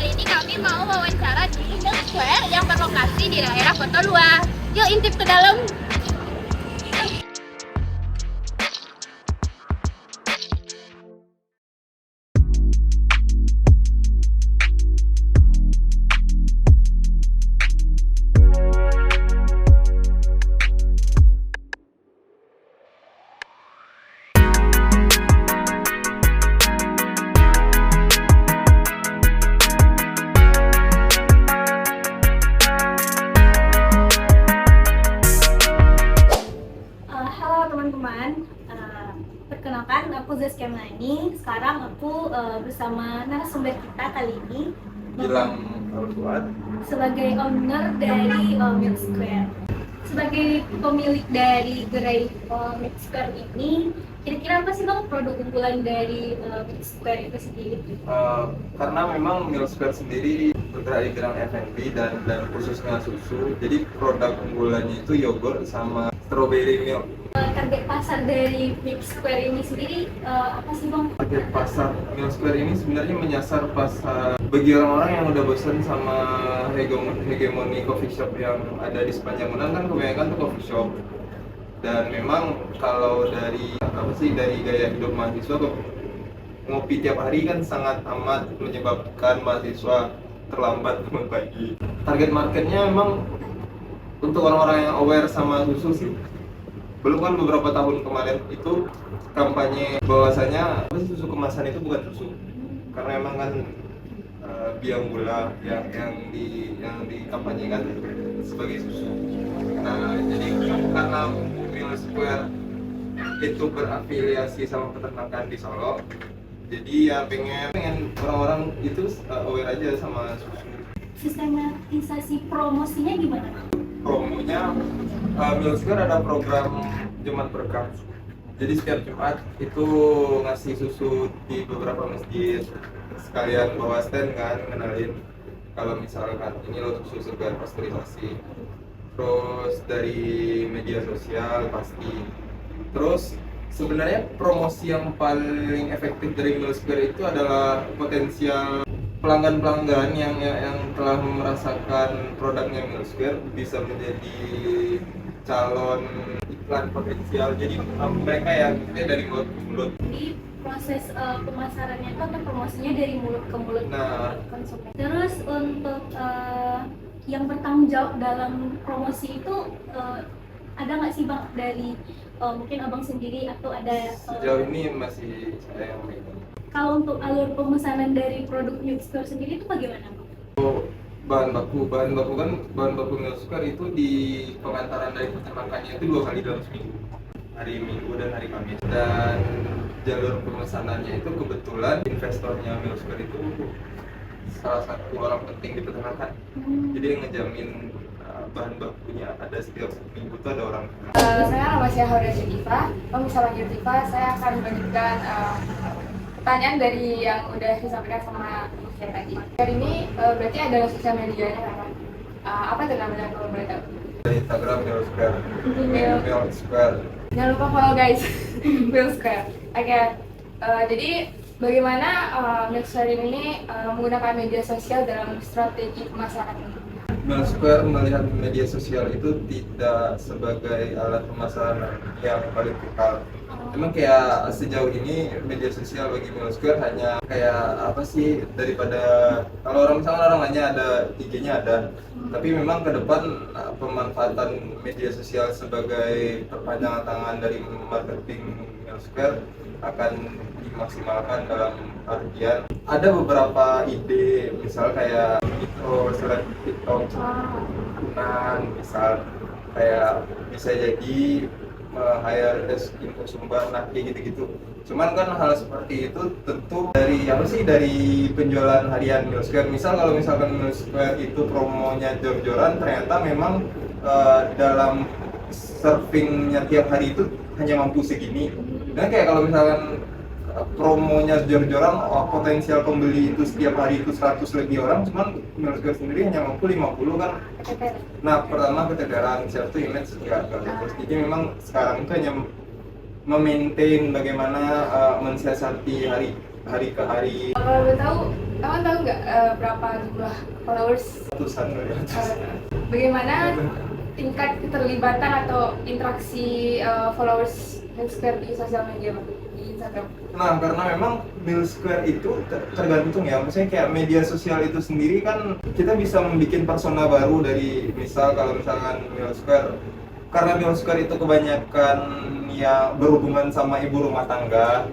kali ini kami mau wawancara di Milk Square yang berlokasi di daerah Kota Lua. Yuk intip ke dalam. Halo teman-teman, perkenalkan aku Zaskia Melani. Sekarang aku bersama narasumber kita kali ini Gilang Fuad sebagai owner dari Milk Square. Sebagai pemilik dari gerai Milk Square ini, kira-kira apa sih Bang produk unggulan dari Milk Square itu sendiri? karena memang Milk Square sendiri bergerak di bidang F&B dan khususnya susu. Jadi produk unggulannya itu yogurt sama strawberry milk. Target pasar dari Milk Square ini sendiri apa sih Bang? Target pasar Milk Square ini sebenarnya menyasar pasar bagi orang-orang yang udah bosan sama hegemoni coffee shop yang ada di sepanjang Unan. Kan kebanyakan tuh coffee shop, dan memang kalau dari dari gaya hidup mahasiswa, ngopi tiap hari kan sangat amat menyebabkan mahasiswa terlambat bangun pagi. Target marketnya memang untuk orang-orang yang aware sama susu sih. Belum kan beberapa tahun kemarin itu kampanye bahwasanya susu kemasan itu bukan susu, karena emang kan biang gula yang dikampanyekan sebagai susu. Nah, jadi karena Milk Square itu berafiliasi sama peternakan di Solo, jadi ya pengen orang-orang itu aware aja sama susu. Sistematisasi promosinya gimana? Promonya Milk Square ada program Jumat Berkah. Jadi setiap Jumat itu ngasih susu di beberapa masjid, sekalian bawa stand kan, kenalin kalau misalkan ini loh susu segar pasteurisasi. Terus dari media sosial pasti. Terus sebenarnya promosi yang paling efektif dari Milk Square itu adalah potensial pelanggan-pelanggan yang telah merasakan produknya Milk Square bisa menjadi calon iklan potensial. Jadi mereka yang dari mulut ke mulut. Jadi proses pemasarannya itu atau promosinya dari mulut ke mulut konsumen. Terus untuk yang bertanggung jawab dalam promosi itu ada nggak sih Bang dari mungkin Abang sendiri atau ada? Sejauh ini masih saya yang megang. Kalau untuk alur pemesanan dari produk Milk Square sendiri itu bagaimana Bang? Bahan baku Milk Square itu di pengantaran dari peternakannya itu 2 kali dalam seminggu, hari Minggu dan hari Kamis. Dan jalur pemesanannya itu kebetulan investornya Milk Square itu salah satu orang penting di peternakan. Jadi yang ngejamin bahan bakunya ada setiap minggu itu ada orang. Saya nama Syahura Syedifa. Kalau bisa lanjut Diva, saya akan melanjutkan pertanyaan dari yang udah disampaikan sama saya tadi. Hari ini berarti ada sosial medianya kan? Apa itu namanya kalau boleh tahu? Dari Instagram Milk Square. Milk Square. Jangan lupa follow guys, Milk Square. Oke, jadi bagaimana Milk Square ini menggunakan media sosial dalam strategi pemasaran ini? Milk Square melihat media sosial itu tidak sebagai alat pemasaran yang paling vital. Emang kayak sejauh ini media sosial bagi Milk Square hanya kayak apa sih, daripada kalau orang nanya ada IG-nya ada, tapi memang ke depan pemanfaatan media sosial sebagai perpanjangan tangan dari marketing Milk Square akan dimaksimalkan. Dalam artian ada beberapa ide, misal kayak TikTok Unan, misal kayak bisa jadi hire info sumber, nah kayak gitu-gitu. Cuman kan hal seperti itu tentu dari dari penjualan harian Milk Square. Misal kalau misalkan Milk Square itu promonya jor-joran, ternyata memang dalam surfingnya tiap hari itu hanya mampu segini. Dan kayak kalau misalkan promonya jor-joran, potensial pembeli itu setiap hari itu 100 lebih orang, cuman Milk Square sendiri hanya mampu 50 kan. Nah, pertama keteteran, share to image juga. Jadi memang sekarang itu hanya memaintain bagaimana mensiasati hari ke hari. Kalau boleh tahu, kamu tahu nggak berapa jumlah followers? Ratusan. Bagaimana tingkat keterlibatan atau interaksi followers Milsquare di sosial media, Bang? Di Instagram? Nah, karena memang Milsquare itu tergantung ya, maksudnya kayak media sosial itu sendiri kan kita bisa membuat persona baru dari misal kalau misalkan Milsquare, karena Milsquare itu kebanyakan ya berhubungan sama ibu rumah tangga,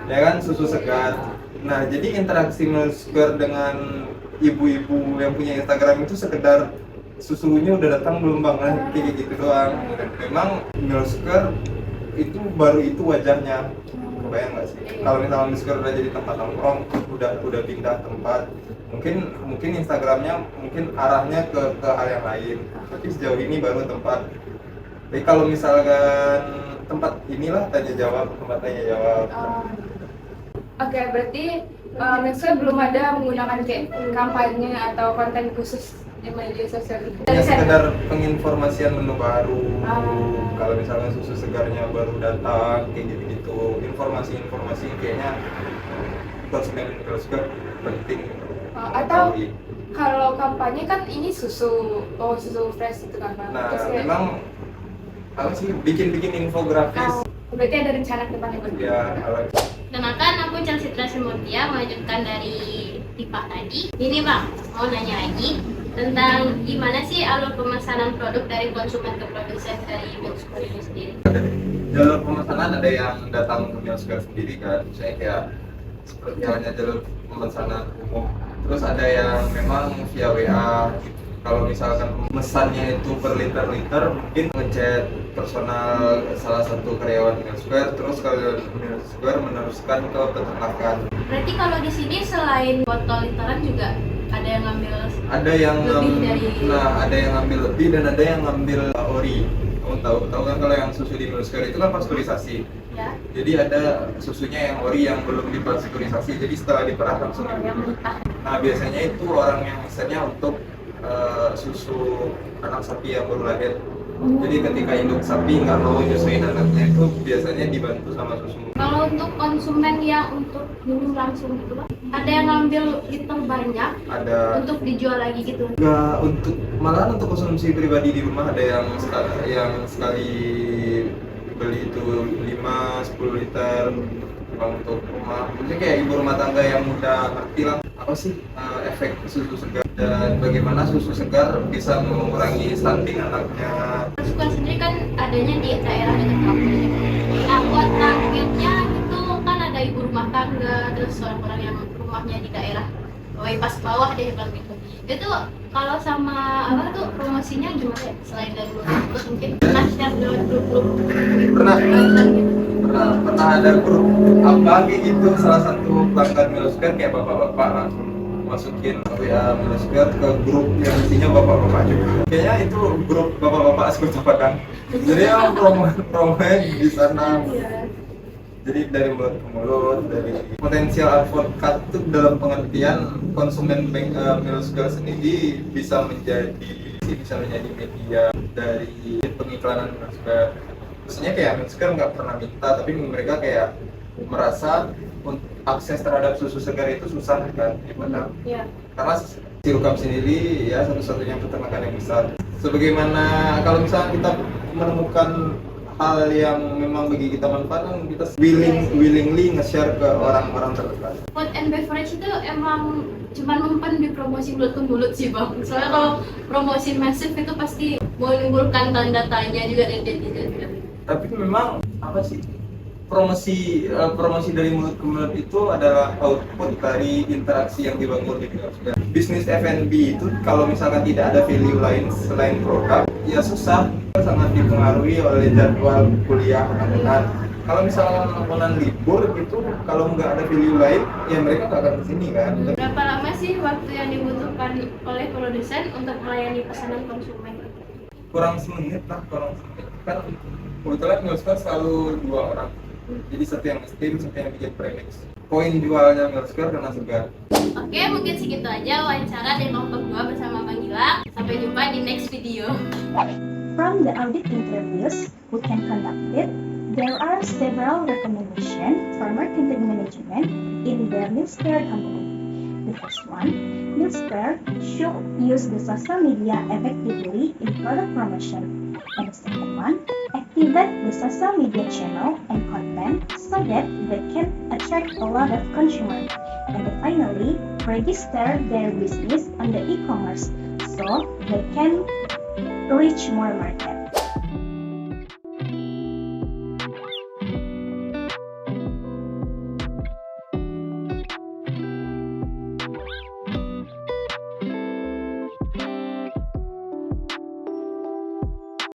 ya kan, susu segar. Nah, jadi interaksi Milsquare dengan ibu-ibu yang punya Instagram itu sekedar susunya udah datang belum bang, kayak gitu doang. Dan memang Milsquare itu baru itu wajahnya, kebayang nggak sih? Kalau misalnya Milsquare udah jadi tempat nongkrong, udah pindah tempat, mungkin Instagramnya mungkin arahnya ke hal yang lain. Tapi sejauh ini baru tempat. Tapi kalau misalkan tempat inilah tempat tanya jawab. Oke, berarti Milsquare belum ada menggunakan kayak kampanye atau konten khusus di media sosial itu. Hanya sekedar penginformasian menu baru. Kalau misalnya susu segarnya baru datang, kayak gitu-gitu. Informasi-informasi kayaknya konsumen Milsquare penting. Atau kalau kampanye kan ini susu fresh itu kan. Nah, Terus kayak, memang apa sih bikin infografis. berarti ada rencana ke depannya, Bang? Ya, Kenalkan, aku Chelsea Trasimurtia, melanjutkan dari Tipa tadi. Ini bang, mau nanya lagi tentang gimana sih alur pemesanan produk dari konsumen ke produsen dari Milsquare ini sendiri. jalur pemesanan ada yang datang ke Milsquare sendiri kan, misalnya kayak seperti halnya jalur pemesanan umum. Terus ada yang memang via WA. Kalau misalkan memesannya itu per liter, mungkin ngechat personal salah satu karyawan Milsquare, terus kalau Milsquare meneruskan ke peternakan. Berarti kalau di sini selain botol literan juga ada yang ngambil Ada yang lebih dari ada yang ngambil lebih dan ada yang ngambil ori. Kamu tahu kan kalau yang susu di Milsquare itu kan pasteurisasi. ya. Jadi ada susunya yang ori yang belum dipasteurisasi. Jadi setelah diperah langsung diminum. Nah, biasanya itu orang yang misalnya untuk susu anak sapi yang baru lahir. Jadi ketika induk sapi nggak mau nyusuin anaknya itu biasanya dibantu sama susu. Kalau untuk konsumen yang untuk minum langsung gitu bang, ada yang ngambil liter banyak Ada untuk dijual lagi gitu. nggak malahan untuk konsumsi pribadi di rumah, ada yang sekali beli itu 5-10 liter untuk rumah. Mungkin kayak ibu rumah tangga yang udah ngerti lah apa sih efek susu segar dan bagaimana susu segar bisa mengurangi stunting anaknya. Milsquare sendiri kan adanya di daerah dekat kampus. Nah, buat targetnya itu kan ada ibu rumah tangga, terus orang-orang yang rumahnya di daerah pas bawah deh bilang gitu. Itu kalau sama apa tuh promosinya gimana ya? Selain dari terus mungkin pernah share dengan grup-grup Pernah ada grup apa kayak gitu, salah satu pelanggan Milsquare kayak bapak-bapak langsung masukin WA Milsquare ke grup yang isinya bapak-bapak juga. Kayaknya itu grup bapak-bapak Askuta Padang. Jadi yang promonya di sana. Jadi dari mulut ke mulut, dari potensial advokat itu dalam pengertian konsumen Milsquare sendiri bisa menjadi media dari pengiklanan Milsquare. Maksudnya kayak Milsquare nggak pernah minta, tapi mereka kayak merasa akses terhadap susu segar itu susah kan di Padang. Karena Sirukam sendiri ya satu-satunya peternakan yang besar. Sebagaimana kalau misalnya kita menemukan hal yang memang bagi kita manfaat, kita willingly nge-share ke orang-orang terdekat. Food and beverage itu emang cuma mempan di promosi mulut ke mulut sih bang. Soalnya kalau promosi masif itu pasti menimbulkan tanda tanya juga dari netizen. Tapi memang apa sih promosi dari mulut ke mulut itu adalah output dari interaksi yang dibangun di Milsquare. Bisnis F&B itu kalau misalkan tidak ada value lain selain produk, ya susah. Sangat dipengaruhi oleh jadwal kuliah anak-anak. Kalau misalkan anak libur gitu, kalau nggak ada value lain, ya mereka nggak akan kesini kan. Berapa lama sih waktu yang dibutuhkan oleh produsen untuk melayani pesanan konsumen? Kurang semenit lah. Kan kebetulan Milsquare selalu 2 orang. Jadi satu yang steam, satu yang bikin premix. Poin jualnya Milsquare karena segar. Oke, mungkin segitu aja wawancara dari kelompok 2 bersama Bang Gilang. Sampai jumpa di next video. From the audit interviews, we can conduct it There are several recommendations for marketing management in the Newsquare company. The first one, Newsquare should use the social media effectively in product promotion. And the second one, activate the social media channel and content so that they can attract a lot of consumers. And finally, register their business on the e-commerce so they can reach more market.